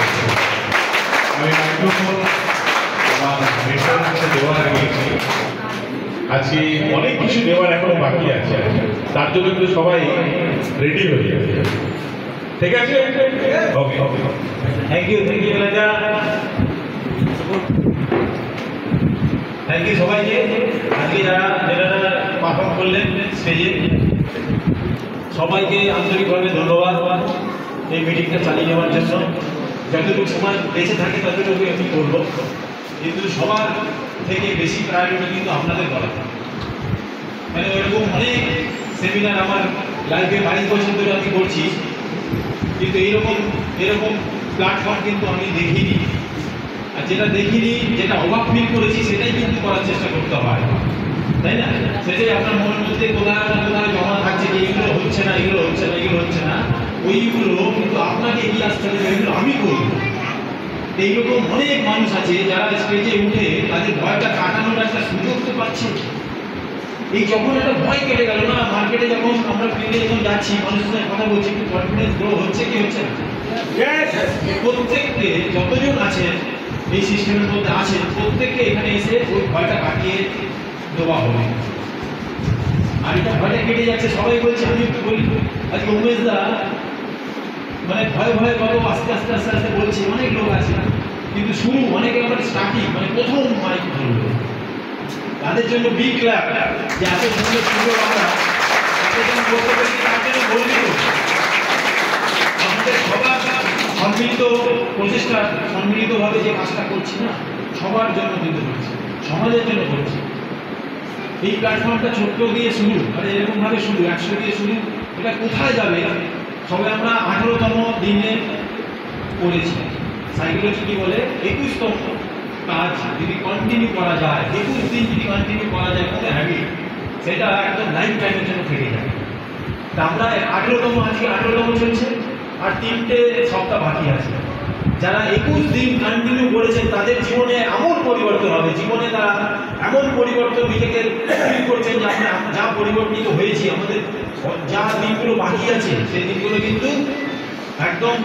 ওকে, আমি মাইক্রোফোন আমার মেটার কাছে দেওয়ার আগে আজকে অনেক কিছু দেওয়ার এখনো বাকি আছে, তার জন্য কিন্তু সবাই রেডি হয়ে যাবে। ঠিক আছে, ওকে, থ্যাংক ইউ রাজা, থ্যাংক ইউ সবাইকে। আজকে যারা পারফর্ম করলেন স্টেজে, সবাইকে আন্তরিকভাবে ধন্যবাদ এই মিটিংটা চালিয়ে যাওয়ার জন্য। যতটুকু সময় বেঁচে থাকে ততটুকু আমি করব, কিন্তু সবার থেকে বেশি প্রায়োরিটি কিন্তু আপনাদের করা। মানে ওইরকম অনেক সেমিনার আমার লাইফে 22 বছর ধরে আমি করছি, কিন্তু এরকম প্ল্যাটফর্ম কিন্তু আমি দেখিনি। আর যেটা দেখিনি, যেটা অবাক ফিল করেছি, সেটাই কিন্তু করার চেষ্টা করতে হয়, তাই না? সেটাই আপনার মনের মধ্যে কোথায় না কোথায় জমা থাকছে যে এগুলো হচ্ছে না, এগুলো হচ্ছে না, এগুলো হচ্ছে না, ওইগুলো কিন্তু আপনাকে এগিয়ে আসতে হবে, এগুলো আমি করব। এইরকম অনেক মানুষ আছে যারা স্টেজে উঠে তাদের ভয়টা কাটানোর একটা সুযোগ তো পাচ্ছে। এই যখন একটা ভয় কেটে গেল না, মার্কেটে যখন আমরা ফিল্ডে যখন যাচ্ছি, মানুষের সাথে কথা বলছি, একটু কনফিডেন্স গ্রো হচ্ছে কি হচ্ছে না? প্রত্যেককে যতজন আছেন এই সিস্টেমের মধ্যে আছেন, প্রত্যেককে এখানে এসে ওই ভয়টা কাটিয়ে দেওয়া হবে। আর এটা ভয়টা কেটে যাচ্ছে, সবাই বলছে। আমি একটু বলি, আজকে উমেশ দা মানে ভয় ভয় কত আস্তে আস্তে আস্তে আস্তে বলছে, অনেক লোক আছে, কিন্তু শুরু অনেকে আবার স্টার্টিং মানে প্রথম মাইক ধরলো, তাদের জন্য বিগ ক্ল্যাপ। যে এত সুন্দর সুন্দর আমরা এতজন বলতে পারি, তার জন্য গর্বিত। আমাদের সবার সম্মিলিত প্রচেষ্টা, সম্মিলিতভাবে যে কাজটা করছি না, সবার জন্য কিন্তু করছি, সমাজের জন্য করছি। এই প্ল্যাটফর্মটা ছোট্ট দিয়ে শুরু, মানে এরকমভাবে শুরু, 100 দিয়ে শুরু, এটা কোথায় যাবে? সবে আমরা 18তম দিনে করেছি। সাইকোলজি কি বলে, 21তম কাজ যদি কন্টিনিউ করা যায়, 21 দিন যদি কন্টিনিউ করা যায় কোনো হ্যাবিট, সেটা একদম লাইফ টাইমের জন্য থেকে যায়। তা আমরা 18তম, আজকে 18তম চলছে, আর 3টে সপ্তাহ বাকি আছে। যারা 21 দিন কন্টিনিউ করেছেন তাদের জীবনে এমন পরিবর্তন হবে, জীবনে তারা এমন পরিবর্তন নিজেকে ফিল করছেন যে আমরা যা পরিবর্তিত হয়েছি, আমাদের যা দিনগুলো বাকি আছে সেই দিনগুলো কিন্তু একদম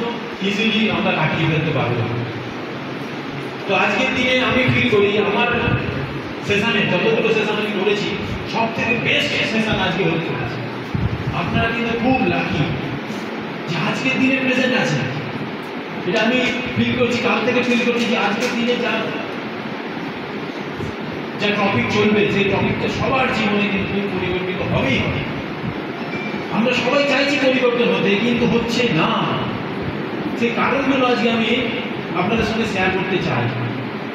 ইজিলি আমরা কাটিয়ে ফেলতে পারবো। তো আজকের দিনে আমি ফিল করি আমার সেশনে, যতগুলো সেশন আমি করেছি, সব থেকে বেস্ট সেশন আজকে হতে চলেছে। আপনারা কিন্তু খুব লাকি যে আজকের দিনে প্রেজেন্ট আছে। এটা আমি ফিল করছি, কাল থেকে ফিল করছি যে আজকের দিনে যা টপিক চলবে, সেই টপিকটা সবার জীবনে কিন্তু পরিবর্তিত হবেই হবে। আমরা সবাই চাইছি পরিবর্তন হতে, কিন্তু হচ্ছে না। সেই কারণগুলো আজকে আমি আপনাদের সঙ্গে শেয়ার করতে চাই,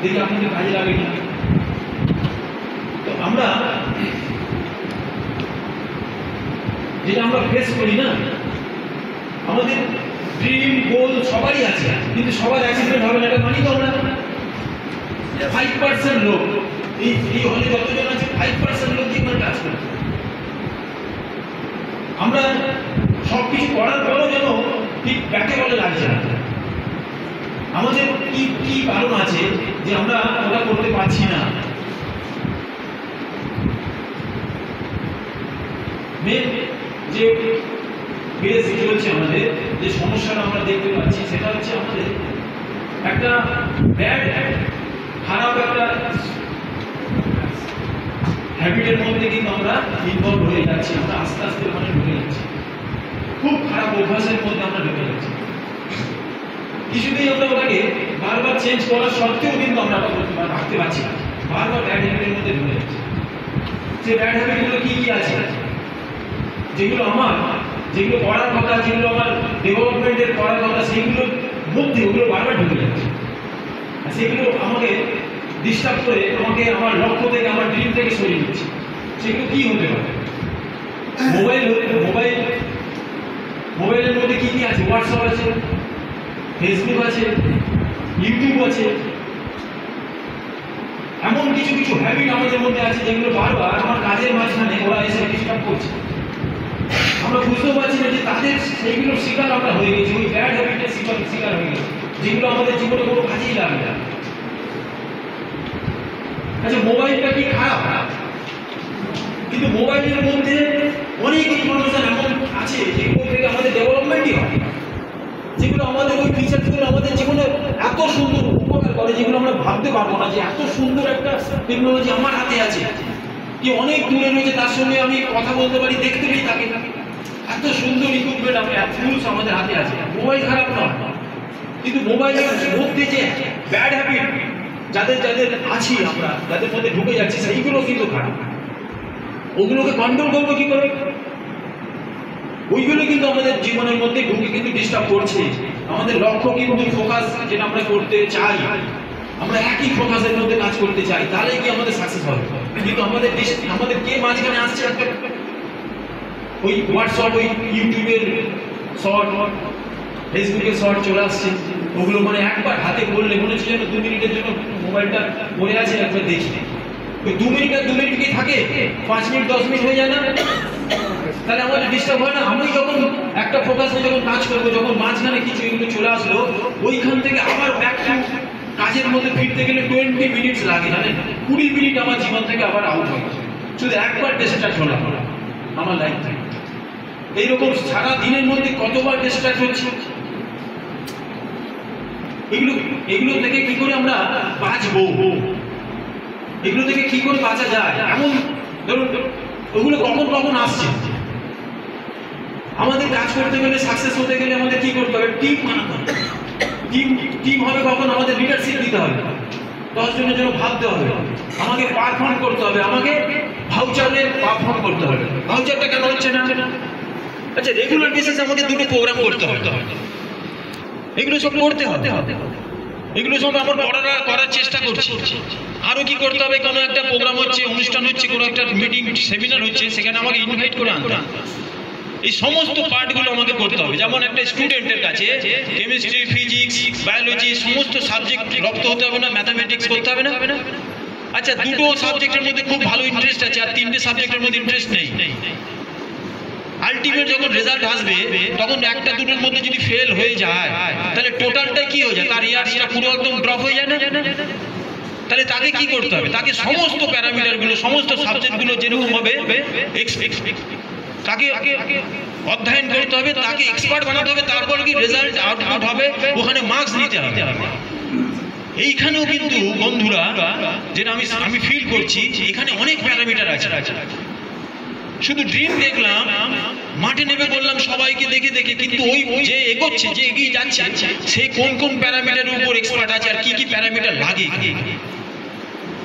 দেখি আপনাদের কাজে লাগে না। তো আমরা যেটা আমরা ফেস করি না, আমাদের ড্রিম গোল সবারই আছে, কিন্তু সবার অ্যাচিভমেন্ট হবে না, এটা মানি তো আমরা। 5% লোক এই হলে যতজন আছে, 5% লোক জীবনে কাজ করে। আমরা সব কিছু করার পরও যেন ঠিক ব্যাকে বলে লাগছে না। আমাদের কি কারণ আছে যে আমরা ওটা করতে পারছি না? মেন যে বেস চলছে আমাদের, যে সমস্যাটা আমরা দেখতে পাচ্ছি, সেটা হচ্ছে আমাদের একটা ব্যাড, খারাপ একটা হ্যাবিটের মধ্যে কিন্তু আমরা ইনভলভ হয়ে যাচ্ছি। আমরা আস্তে আস্তে ওখানে ঢুকে যাচ্ছি, খুব খারাপ অভ্যাসের মধ্যে আমরা ঢুকে যাচ্ছি। কিছুতেই আমরা ওটাকে বারবার চেঞ্জ করার সত্ত্বেও কিন্তু আমরা ওটা রাখতে পারছি না, বারবার ব্যাড হ্যাবিটের মধ্যে ঢুকে যাচ্ছি। সেই ব্যাড হ্যাবিটগুলো কি আছে, যেগুলো করার কথা, যেগুলো আমার ডেভেলপমেন্টের করার কথা, সেইগুলোর মধ্যে ওগুলো বারবার ঢুকে যাচ্ছে। আর সেগুলো আমাকে ডিস্টার্ব করে, আমাকে আমার লক্ষ্য থেকে, আমার ড্রিম থেকে সরিয়ে দিচ্ছে। সেগুলো কি হতে পারে? মোবাইলের মধ্যে কি আছে? হোয়াটসঅ্যাপ আছে, ফেসবুক আছে, ইউটিউব আছে। এমন কিছু কিছু হ্যাবিট আমাদের মধ্যে আছে যেগুলো বারবার আমার কাজের মাঝখানে ওরা এসে ডিস্টার্ব করছে। আমরা বুঝতেও পারছি না যে তাদের সেইগুলোর শিকার আমরা হয়ে গেছি, ওই ব্যাড হ্যাবিটের শিকার হয়ে গেছি, যেগুলো আমাদের জীবনে কোনো কাজেই লাগে না। আচ্ছা, মোবাইলটা কি খারাপ? কিন্তু মোবাইলের মধ্যে অনেক ইনফরমেশন এমন আছে যেগুলো থেকে আমাদের ডেভেলপমেন্টই হয়, যেগুলো আমাদের ওই ফিচারগুলো আমাদের জীবনে পরে যেগুলো আমরা ভাবতে পারবো না, যে এত সুন্দর একটা টেকনোলজি আমার হাতে আছে, কি অনেক দূরে রয়েছে তার সঙ্গে আমি কথা বলতে পারি, দেখতে পাই তাকে। এত সুন্দর ইকুইপমেন্ট আমরা টুলস আমাদের হাতে আছে। মোবাইল খারাপ নয়, কিন্তু মোবাইলের মধ্যে যে ব্যাড হ্যাবিট যাদের যাদের আছি আমরা, যাদের মধ্যে ঢুকে যাচ্ছি, সেইগুলো কিন্তু খারাপ। ওগুলোকে কন্ট্রোল করবো কি করে? ওইগুলো কিন্তু আমাদের জীবনের মধ্যে ঢুকে কিন্তু ডিস্টার্ব করছে। আমাদের লক্ষ্য কিন্তু ফোকাস যেটা আমরা করতে চাই, আমরা একই ফোকাসের মধ্যে কাজ করতে চাই, তাহলে কি আমাদের সাকসেস হবে। কিন্তু আমাদের কে মাঝখানে আসছে, ওই হোয়াটসঅ্যাপ, ওই ইউটিউবের শর্ট, ফেসবুকের শর্ট চলে আসছে। ওগুলো মানে একবার হাতে করলে মনে হচ্ছে যেন 2 মিনিটের জন্য মোবাইলটা পড়ে আছে, একবার দেখি। ওই 2 মিনিট আর 2 মিনিট কি থাকে, 5 মিনিট 10 মিনিট হয়ে যায় না? তাহলে আমাদের ডিস্টার্ব হয় না? আমি যখন একটা ফোকাসে যখন কাজ করবো, যখন মাঝখানে কিছু এগুলো চলে আসলো, ওইখান থেকে আবার ব্যাক টু কাজের মধ্যে ফিরতে গেলে 20 মিনিটস লাগে, জানেন? 20 মিনিট আমার জীবন থেকে আবার আউট হয়ে গেছে, শুধু একবার ডিস্ট্রাক্ট হলাম আমার লাইফ থেকে। এইরকম সারা দিনের মধ্যে কতবার ডিস্ট্রাক্ট হচ্ছে। এগুলো থেকে কি করে আমরা বাঁচবো, এগুলো থেকে কি করে বাঁচা যায়? এমন ধরুন ওগুলো কখন কখন আসছে। আমাদের কাজ করতে গেলে, সাকসেস হতে গেলে আমাদের কি করতে হবে? টিম বানাতে হবে। টিম হবে কখন? আমাদের লিডারশিপ দিতে হবে, 10 জনের জন্য ভাবতে হবে, আমাকে পারফর্ম করতে হবে, আমাকে ভাউচারে পারফর্ম করতে হবে। ভাউচারটা কেন হচ্ছে না? আচ্ছা, রেগুলার বেসিসে আমাকে 2টো প্রোগ্রাম করতে হবে, এগুলো সব করতে হবে। এগুলো সব আমার করার চেষ্টা করছি। আরো কি করতে হবে? কোনো একটা প্রোগ্রাম হচ্ছে, অনুষ্ঠান হচ্ছে, কোনো একটা মিটিং সেমিনার হচ্ছে, সেখানে আমাকে ইনভাইট করে আনতে হবে। এই সমস্ত পার্টগুলো আমাকে করতে হবে। যেমন একটা স্টুডেন্টের কাছে কেমিস্ট্রি, ফিজিক্স, বায়োলজি সমস্ত সাবজেক্ট রপ্ত হতে হবে না? ম্যাথামেটিক্স করতে হবে না? আচ্ছা, 2টো সাবজেক্টের মধ্যে খুব ভালো ইন্টারেস্ট আছে আর 3টে সাবজেক্টের মধ্যে ইন্টারেস্ট নেই। আলটিমেট যখন রেজাল্ট আসবে, তখন একটা দুটোর মধ্যে যদি ফেল হয়ে যায়, তাহলে টোটালটাই কি হয়ে যায়? তার ইয়ার্সটা পুরো একদম ড্রপ হয়ে যায় না? তাহলে তাকে কি করতে হবে? তাকে সমস্ত প্যারামিটারগুলো, সমস্ত সাবজেক্টগুলো যেরকম হবে তাকে অধ্যয়ন করতে হবে, তাকে এক্সপার্ট বানাতে হবে, তারপর কি রেজাল্ট আউটপুট হবে, ওখানে মার্কস নিতে হবে। এইখানেও কিন্তু বন্ধুরা, যেটা আমি ফিল করছি, এখানে অনেক প্যারামিটার আছে। শুধু ড্রিম দেখলাম, মাঠে নেমে বললাম সবাইকে দেখে দেখে, কিন্তু ওই যে এগোচ্ছে, যে এগিয়ে যাচ্ছে, সে কোন কোন প্যারামিটারের উপর এক্সপার্ট আছে আর কি কি প্যারামিটার লাগে।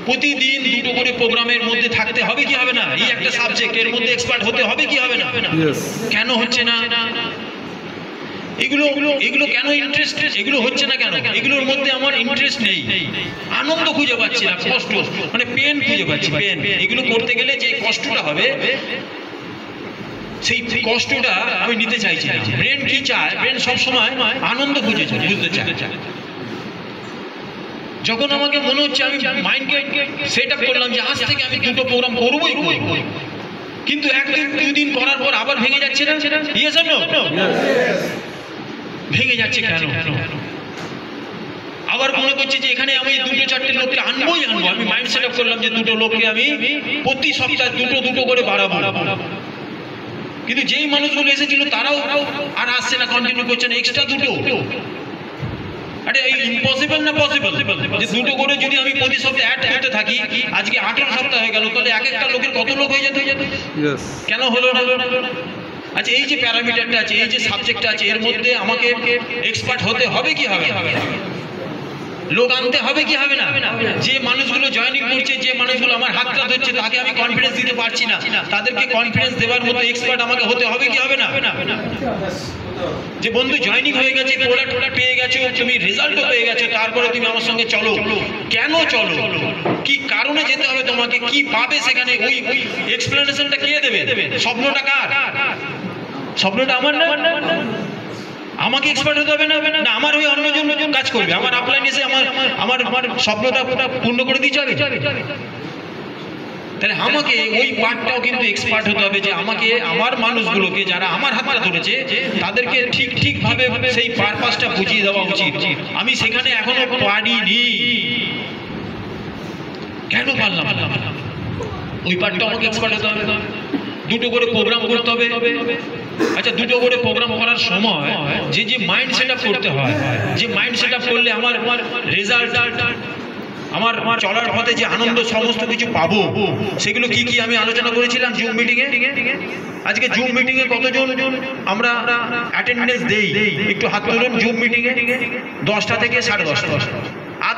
প্রতিদিন 2টো করে প্রোগ্রামের মধ্যে থাকতে হবে কি হবে না? এই একটা সাবজেক্ট, এর মধ্যে এক্সপার্ট হতে হবে কি হবে না? কেন হচ্ছে না? এগুলো কেন ইন্টারেস্ট, এগুলো হচ্ছে না কেন? এগুলোর মধ্যে আমার ইন্টারেস্ট নেই, আনন্দ খুঁজে পাচ্ছি না, কষ্ট মানে পেন খুঁজে পাচ্ছি, পেন। এগুলো করতে গেলে যে কষ্টটা হবে, সেই কষ্টটা আমি নিতে চাইছি না। ব্রেন কি চায়? ব্রেন সবসময় আনন্দ খুঁজে চায়, বুঝতে চায়। যখন আমাকে মনে হচ্ছে, আমি মাইন্ডকে সেট আপ করলাম যে আজ থেকে আমি 2টো প্রোগ্রাম করবোই করব, কিন্তু একদিন 2 দিন করার পর আবার ভেঙে যাচ্ছে না? Yes or no? ভেঙে যাচ্ছে কেন? আবার মনে করছে যে এখানে আমি 2-4টে লোককে আনবোই আনবো। আমি মাইন্ড সেট আপ করলাম যে 2টো লোককে আমি প্রতি সপ্তাহে 2টো করে বাড়াবো। কিন্তু যেই মানুষগুলো এসেছিল তারাও আর আসছে না, কন্টিনিউ করছে না, এক্সট্রা 2টো। আরে এই ইম্পসিবল না পসিবল? যে 2টো করে যদি আমি প্রতি সপ্তাহে অ্যাড করতে থাকি, আজকে 18 সপ্তাহ হয়ে গেল, তাহলে এক একটা লোকের কত লোক হয়ে যেত? কেন হলো না? আচ্ছা, এই যে প্যারামিটারটা আছে, এই যে সাবজেক্টটা আছে, এর মধ্যে আমাকে এক্সপার্ট হতে হবে কি হবে না? লোক আনতে হবে কি হবে না? যে মানুষগুলো জয়েনিং করছে, যে মানুষগুলো আমার হাতটা ধরছে, তাকে আমি কনফিডেন্স দিতে পারছি না, তাদেরকে কনফিডেন্স দেওয়ার মতো এক্সপার্ট আমাকে হতে হবে কি হবে না? যে বন্ধু জয়েনিং হয়ে গেছে, প্রোডাক্ট পেয়ে গেছো, তুমি রেজাল্টও পেয়ে গেছো, তারপরে তুমি আমার সঙ্গে চলো। কেন চলো? কি কারণে যেতে হবে তোমাকে? কি পাবে সেখানে? ওই এক্সপ্লেনেশনটা কে দেবে? স্বপ্নটা কার? স্বপ্নটা আমার না? আমাকে এক্সপার্ট হতে হবে না? আমার ওই অন্যজন কাজ করবে, আমার আপলাইন এসে আমার স্বপ্নটা পূর্ণ করে দিতে হবে। তাহলে আমাকে ওই পার্টটাও কিন্তু এক্সপার্ট হতে হবে, যে আমাকে আমার মানুষগুলোকে, যারা আমার হাতটা ধরেছে, তাদেরকে ঠিকভাবে সেই পারপাসটা বুঝিয়ে দেওয়া উচিত। আমি সেখানে এখনো পারিনি। কেন পারলাম? ওই পার্টটা আমাকে এক্সপার্ট হতে হবে। 2টো করে প্রোগ্রাম করতে হবে, আচ্ছা, দুটো করে প্রোগ্রাম করার সময় যে মাইন্ড সেট আপ করতে হয়, যে মাইন্ড সেট আপ করলে আমার রেজাল্ট, আমার চলার পথে যে আনন্দ সমস্ত কিছু পাবো, সেগুলো কি কি আমি আলোচনা করেছিলাম জুম মিটিংয়ে। আজকে জুম মিটিংয়ে কতজন আমরা অ্যাটেন্ডেন্স দেই, একটু হাত তুলুন। জুম মিটিংয়ে 10টা থেকে 10:30।